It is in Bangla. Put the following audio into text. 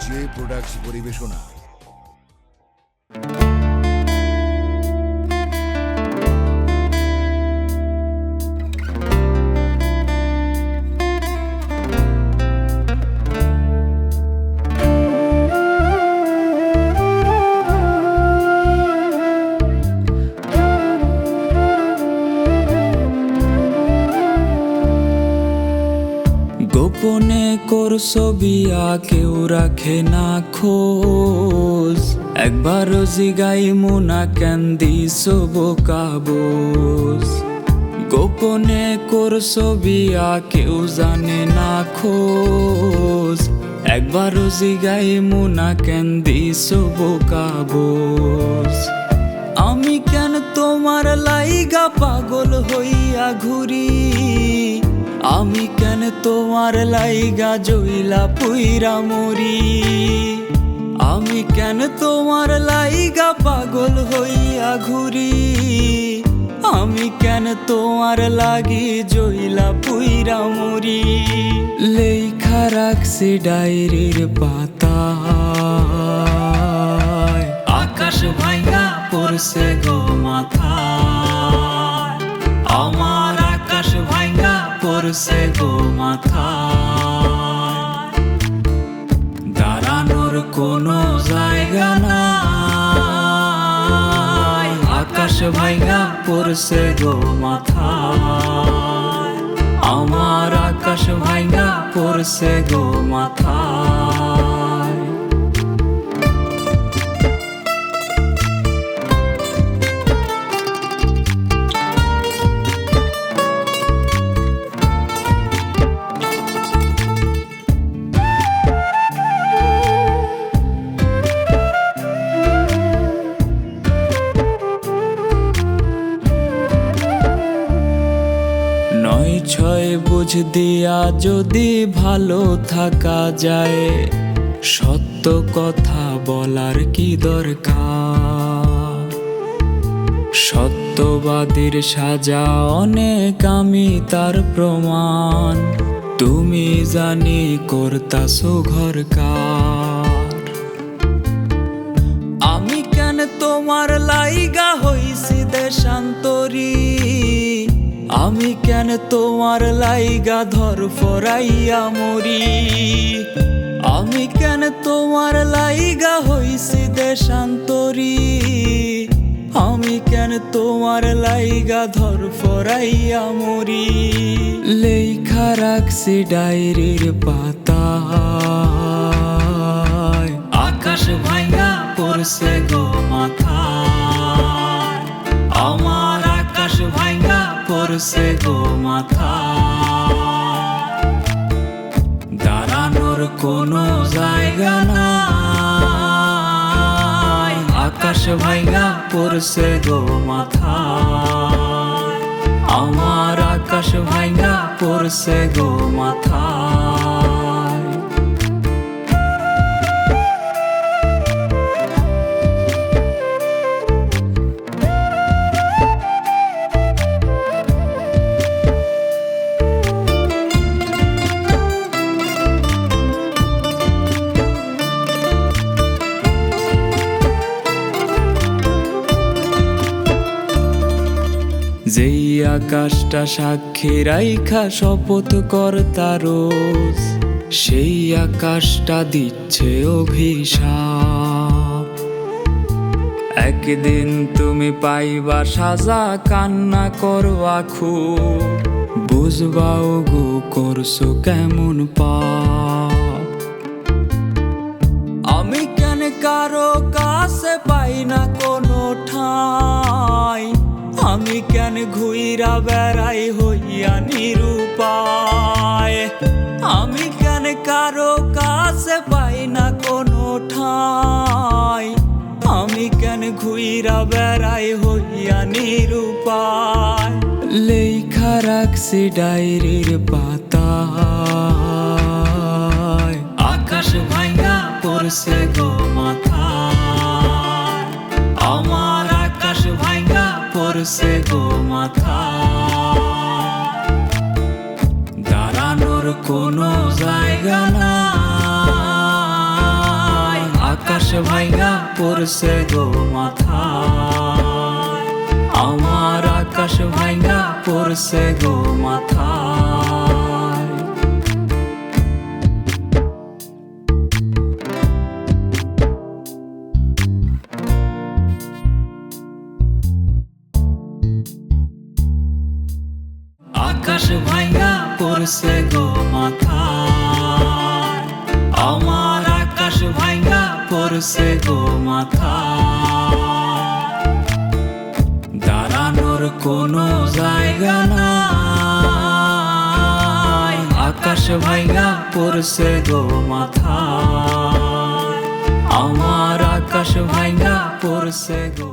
জে প্রোডাক্টস পরিবেশনা। গোপনে করছো বিয়া কেউ রাখে না খোঁজ, একবারও জিগাইমু না কেন দিছো বোকা বোঝ। গোপনে করছো বিয়া কেউ জানে না খোঁজ, একবারও জিগাইমু না কেন দিছো বোকা বোঝ। আমি কেন তোমার লাইগা পাগল হইয়া ঘুরি, আমি কেন তোমার লাইগা জইলা পুইরা মরি। আমি কেন তোমার লাইগা পাগল হইয়া ঘুরি, আমি কেন তোমার লাগি জইলা পুইরা মরি। লেখা রাখছি ডায়েরির পাতায়, আকাশ ভাইয়া পড়ছে গো মাথায়। আমার আকাশ ভাইয়া পড়ছে গো মাথায়, দাঁড়ানোর কোনো জায়গা নাই। আকাশ ভাইয়া পড়ছে গো মাথায়, আমার আকাশ ভাইয়া পড়ছে গো মাথায়। নয় ছয় বুঝ দিয়া যদি ভালো থাকা যায়, সত্য কথা বলার কি দরকার। সত্যবাদীর সাজা অনেক, আমি তার প্রমাণ। তুমি জানি করতাছো ঘরকার। আমি কেন তোমার লাইগা হইছি দেশান্তরী, আমি কেন তোমার লাইগা ধরফরাইয়া মরি। আমি কেন তোমার লাইগা হইছি দেশান্তরী, আমি কেন তোমার লাইগা ধরফরাইয়া মরি। লেখা রাখছি ডায়েরির পাতায়, আকাশ ভাইয়া পড়ছে গো মাথায়। আমার আকাশ ভাইয়া পড়ছে গো মাথায়, দাঁড়ানোর কোনো জায়গা নাই। আকাশ ভাইয়া পড়ছে গো মাথায়, আমার আকাশ ভাইয়া পড়ছে গো মাথায়। যেই আকাশটা সাক্ষী রাইখা শপথ কর্তা রোজ, সেই আকাশটা দিচ্ছে অভিশাপ। একদিন তুমি পাইবা সাজা, কান্না করবা খুব, বুঝবাও গো করছো কেমন পাপ। আমি কেন কারো কাছে পাই না কোনো ঠাঁই, আমি কেন ঘুইরা বেড়াই হইয়া নিরুপায়। আমি কেন কারো কাছে পাই না কোনো ঠাঁই, আমি কেন ঘুইরা বেড়াই হইয়া নিরুপায়। লেখা রাখছি ডায়েরির পাতায়, আকাশ ভাইয়া পড়ছে গো মাথায়। আমার আকাশ ভাইয়া পড়ছে গো মাথায়, দাঁড়ানোর কোনো জায়গা নাই। আকাশ ভাইঙ্গা পড়ছে গো মাথায়, আমার আকাশ ভাইঙ্গা পড়ছে গো মাথায়। আকাশ ভাইঙ্গা পড়ছে গো মাথায়, আমার আকাশ ভাইঙ্গা পড়ছে গো মাথায়। দাঁড়ানোর কোনো জায়গা নাই, আকাশ ভাইঙ্গা পড়ছে গো মাথায়, আমার আকাশ ভাইঙ্গা পড়ছে গো।